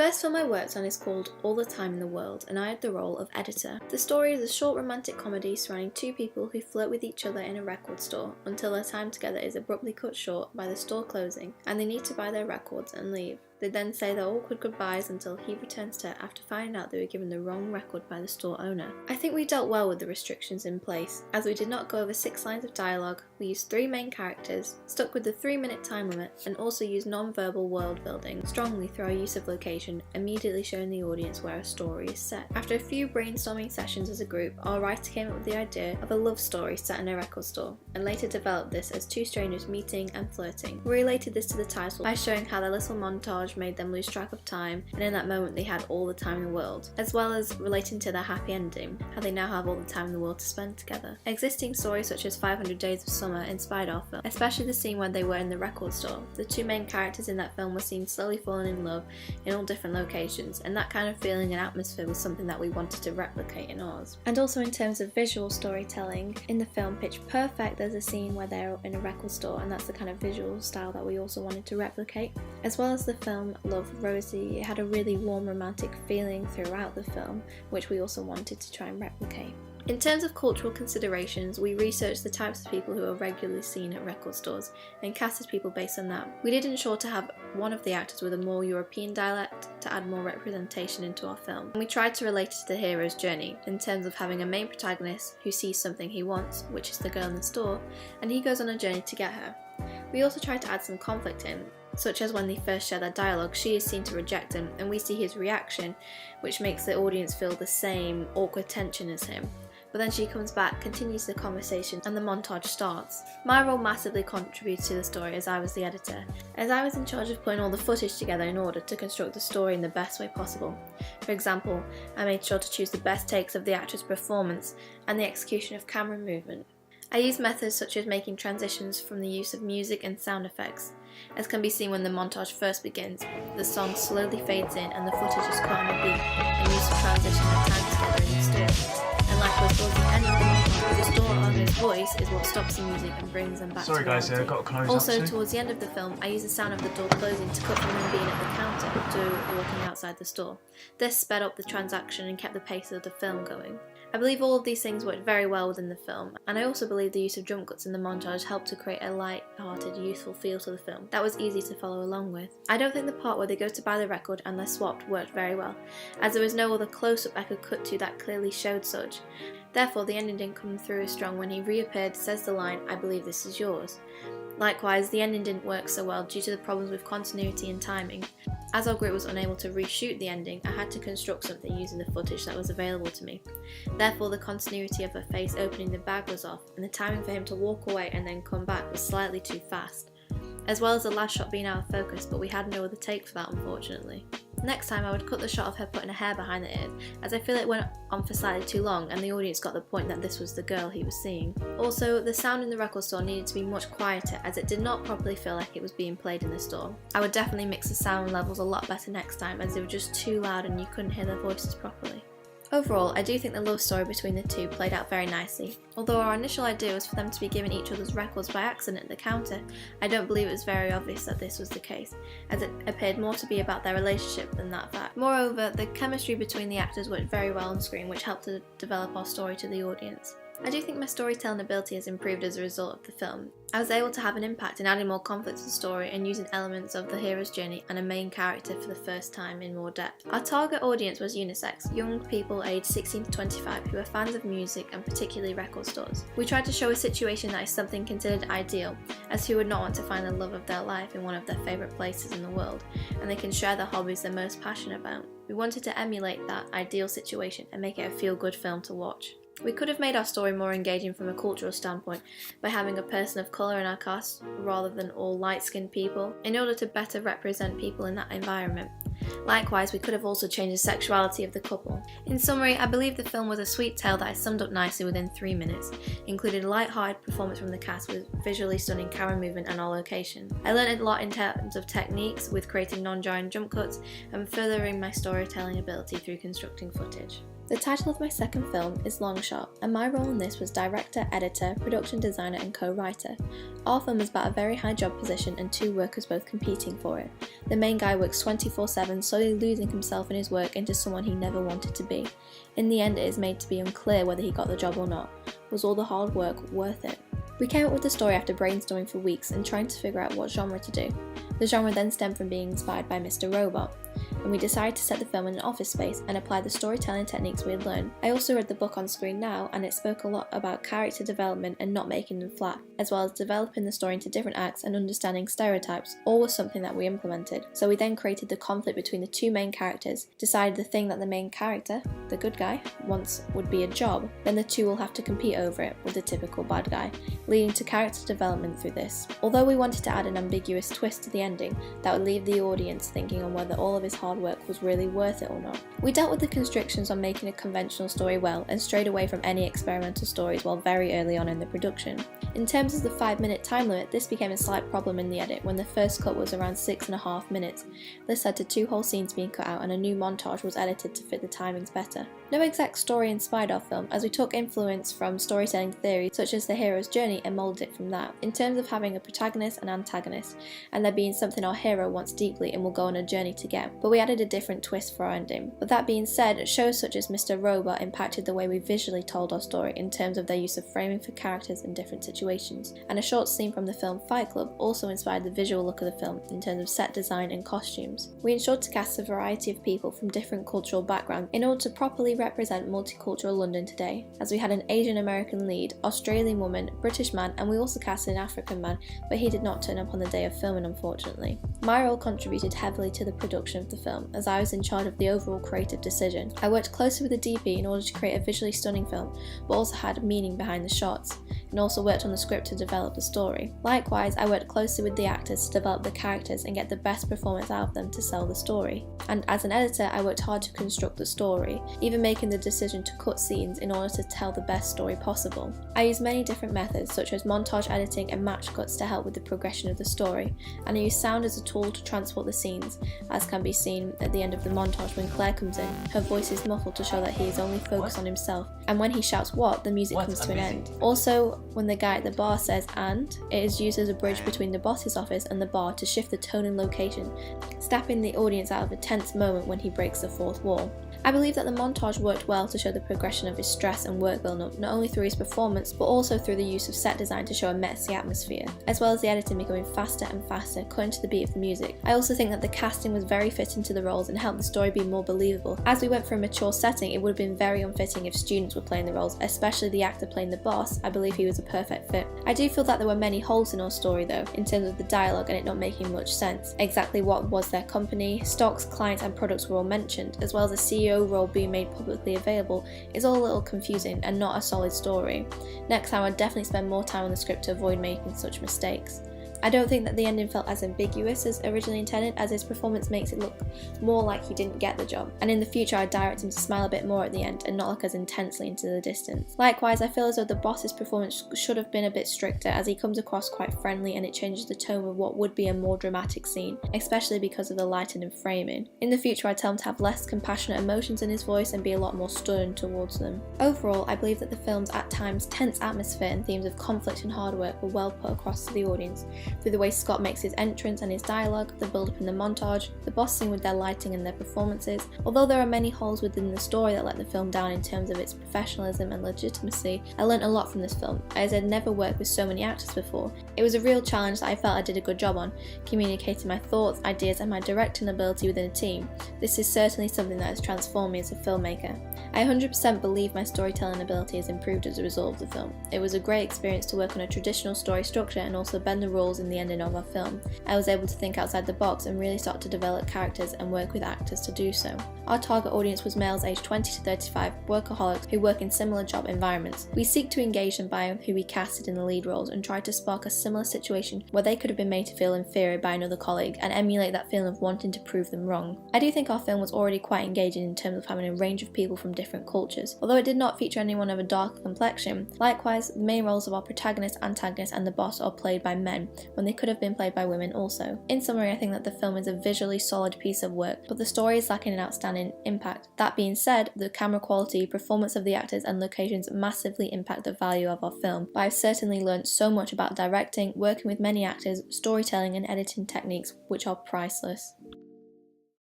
first film I worked on is called All the Time in the World, and I had the role of editor. The story is a short romantic comedy surrounding two people who flirt with each other in a record store until their time together is abruptly cut short by the store closing and they need to buy their records and leave. They then say their awkward goodbyes until he returns to her after finding out they were given the wrong record by the store owner. I think we dealt well with the restrictions in place, as we did not go over 6 lines of dialogue, we used 3 main characters, stuck with the 3-minute time limit, and also used non-verbal world building strongly through our use of location, immediately showing the audience where a story is set. After a few brainstorming sessions as a group, our writer came up with the idea of a love story set in a record store, and later developed this as 2 strangers meeting and flirting. We related this to the title by showing how their little montage made them lose track of time, and in that moment they had all the time in the world, as well as relating to their happy ending, how they now have all the time in the world to spend together. Existing stories such as 500 Days of Summer inspired our film, especially the scene where they were in the record store. The 2 main characters in that film were seen slowly falling in love in all different locations, and that kind of feeling and atmosphere was something that we wanted to replicate in ours. And also in terms of visual storytelling, in the film Pitch Perfect there's a scene where they're in a record store, and that's the kind of visual style that we also wanted to replicate. As well as the film Love, Rosie, it had a really warm romantic feeling throughout the film, which we also wanted to try and replicate. In terms of cultural considerations, we researched the types of people who are regularly seen at record stores and casted people based on that. We did ensure to have one of the actors with a more European dialect to add more representation into our film. And we tried to relate it to the hero's journey in terms of having a main protagonist who sees something he wants, which is the girl in the store, and he goes on a journey to get her. We also tried to add some conflict in, such as when they first share their dialogue, she is seen to reject him and we see his reaction, which makes the audience feel the same awkward tension as him. But then she comes back, continues the conversation, and the montage starts. My role massively contributed to the story as I was the editor, as I was in charge of putting all the footage together in order to construct the story in the best way possible. For example, I made sure to choose the best takes of the actor's performance and the execution of camera movement. I used methods such as making transitions from the use of music and sound effects. As can be seen when the montage first begins, the song slowly fades in and the footage is cut on a beat and used to transition the time together in the store. And likewise towards the end of the montage, the store owner's voice is what stops the music and brings them back to reality. I've got to close Also, up towards the end of the film, I used the sound of the door closing to cut from them being at the counter to walking outside the store. This sped up the transaction and kept the pace of the film going. I believe all of these things worked very well within the film, and I also believe the use of jump cuts in the montage helped to create a light-hearted, youthful feel to the film that was easy to follow along with. I don't think the part where they go to buy the record and they're swapped worked very well, as there was no other close-up I could cut to that clearly showed such. Therefore, the ending didn't come through as strong when he reappeared, says the line, "I believe this is yours." Likewise, the ending didn't work so well due to the problems with continuity and timing. As our group was unable to reshoot the ending, I had to construct something using the footage that was available to me. Therefore, the continuity of her face opening the bag was off, and the timing for him to walk away and then come back was slightly too fast, as well as the last shot being out of focus, but we had no other take for that, unfortunately. Next time I would cut the shot of her putting her hair behind the ears, as I feel it went on for slightly too long and the audience got the point that this was the girl he was seeing. Also, the sound in the record store needed to be much quieter, as it did not properly feel like it was being played in the store. I would definitely mix the sound levels a lot better next time, as they were just too loud and you couldn't hear their voices properly. Overall, I do think the love story between the two played out very nicely. Although our initial idea was for them to be given each other's records by accident at the counter, I don't believe it was very obvious that this was the case, as it appeared more to be about their relationship than that fact. Moreover, the chemistry between the actors worked very well on screen, which helped to develop our story to the audience. I do think my storytelling ability has improved as a result of the film. I was able to have an impact in adding more conflict to the story and using elements of the hero's journey and a main character for the first time in more depth. Our target audience was unisex, young people aged 16 to 25 who are fans of music and particularly record stores. We tried to show a situation that is something considered ideal, as who would not want to find the love of their life in one of their favourite places in the world, and they can share the hobbies they're most passionate about. We wanted to emulate that ideal situation and make it a feel-good film to watch. We could have made our story more engaging from a cultural standpoint by having a person of colour in our cast rather than all light-skinned people, in order to better represent people in that environment. Likewise, we could have also changed the sexuality of the couple. In summary, I believe the film was a sweet tale that is summed up nicely within 3 minutes, including a light-hearted performance from the cast with visually stunning camera movement and all locations. I learned a lot in terms of techniques with creating non-jarring jump cuts and furthering my storytelling ability through constructing footage. The title of my second film is Long Shot, and my role in this was director, editor, production designer and co-writer. Our film is about a very high job position and 2 workers both competing for it. The main guy works 24/7 and slowly losing himself in his work into someone he never wanted to be. In the end, it is made to be unclear whether he got the job or not. Was all the hard work worth it? We came up with the story after brainstorming for weeks and trying to figure out what genre to do. The genre then stemmed from being inspired by Mr. Robot, and we decided to set the film in an office space and apply the storytelling techniques we had learned. I also read the book on screen now, and it spoke a lot about character development and not making them flat, as well as developing the story into different acts and understanding stereotypes. All was something that we implemented. So we then created the conflict between the two main characters, decided the thing that the main character, the good guy, wants would be a job, then the two will have to compete over it with the typical bad guy, leading to character development through this. Although we wanted to add an ambiguous twist to the ending that would leave the audience thinking on whether all of his hard work was really worth it or not. We dealt with the constrictions on making a conventional story well and strayed away from any experimental stories while very early on in the production. In terms of the 5-minute time limit, this became a slight problem in the edit when the first cut was around 6.5 minutes. This led to 2 whole scenes being cut out and a new montage was edited to fit the timings better. No exact story inspired our film, as we took influence from storytelling theories such as the hero's journey and moulded it from that, in terms of having a protagonist and antagonist, and there being something our hero wants deeply and will go on a journey to get, but we added a different twist for our ending. But that being said, shows such as Mr. Robot impacted the way we visually told our story in terms of their use of framing for characters in different situations, and a short scene from the film Fight Club also inspired the visual look of the film in terms of set design and costumes. We ensured to cast a variety of people from different cultural backgrounds in order to properly represent multicultural London today, as we had an Asian American lead, Australian woman, British man, and we also cast an African man, but he did not turn up on the day of filming, unfortunately. My role contributed heavily to the production of the film, as I was in charge of the overall creative decision. I worked closely with the DP in order to create a visually stunning film, but also had meaning behind the shots, and also worked on the script to develop the story. Likewise, I worked closely with the actors to develop the characters and get the best performance out of them to sell the story. And as an editor, I worked hard to construct the story, even making the decision to cut scenes in order to tell the best story possible. I used many different methods, such as montage editing and match cuts to help with the progression of the story, and I used sound as a tool to transport the scenes, as can be seen at the end of the montage when Claire comes in. Her voice is muffled to show that he is only focused on himself, and when he shouts "what," the music comes to an end. Also, when the guy at the bar says "and," it is used as a bridge between the boss's office and the bar to shift the tone and location, snapping the audience out of a tense moment when he breaks the fourth wall. I believe that the montage worked well to show the progression of his stress and work build-up, not only through his performance, but also through the use of set design to show a messy atmosphere, as well as the editing becoming faster and faster, cutting to the beat of the music. I also think that the casting was very fitting to the roles and helped the story be more believable. As we went for a mature setting, it would have been very unfitting if students were playing the roles, especially the actor playing the boss. I believe he was a perfect fit. I do feel that there were many holes in our story though, in terms of the dialogue and it not making much sense. Exactly what was their company, stocks, clients and products were all mentioned, as well as the CEO role being made publicly available is all a little confusing and not a solid story. Next time I'd definitely spend more time on the script to avoid making such mistakes. I don't think that the ending felt as ambiguous as originally intended, as his performance makes it look more like he didn't get the job, and in the future I'd direct him to smile a bit more at the end and not look as intensely into the distance. Likewise, I feel as though the boss's performance should have been a bit stricter, as he comes across quite friendly and it changes the tone of what would be a more dramatic scene, especially because of the lighting and framing. In the future I'd tell him to have less compassionate emotions in his voice and be a lot more stern towards them. Overall, I believe that the film's at times tense atmosphere and themes of conflict and hard work were well put across to the audience, through the way Scott makes his entrance and his dialogue, the build-up in the montage, the boss scene with their lighting and their performances. Although there are many holes within the story that let the film down in terms of its professionalism and legitimacy, I learnt a lot from this film, as I'd never worked with so many actors before. It was a real challenge that I felt I did a good job on, communicating my thoughts, ideas and my directing ability within a team. This is certainly something that has transformed me as a filmmaker. I 100% believe my storytelling ability has improved as a result of the film. It was a great experience to work on a traditional story structure and also bend the rules in the ending of our film. I was able to think outside the box and really start to develop characters and work with actors to do so. Our target audience was males aged 20 to 35, workaholics who work in similar job environments. We seek to engage them by who we casted in the lead roles and try to spark a similar situation where they could have been made to feel inferior by another colleague and emulate that feeling of wanting to prove them wrong. I do think our film was already quite engaging in terms of having a range of people from different cultures, although it did not feature anyone of a darker complexion. Likewise, the main roles of our protagonist, antagonist and the boss are played by men, when they could have been played by women also. In summary, I think that the film is a visually solid piece of work, but the story is lacking an outstanding impact. That being said, the camera quality, performance of the actors and locations massively impact the value of our film, but I've certainly learned so much about directing, working with many actors, storytelling and editing techniques which are priceless.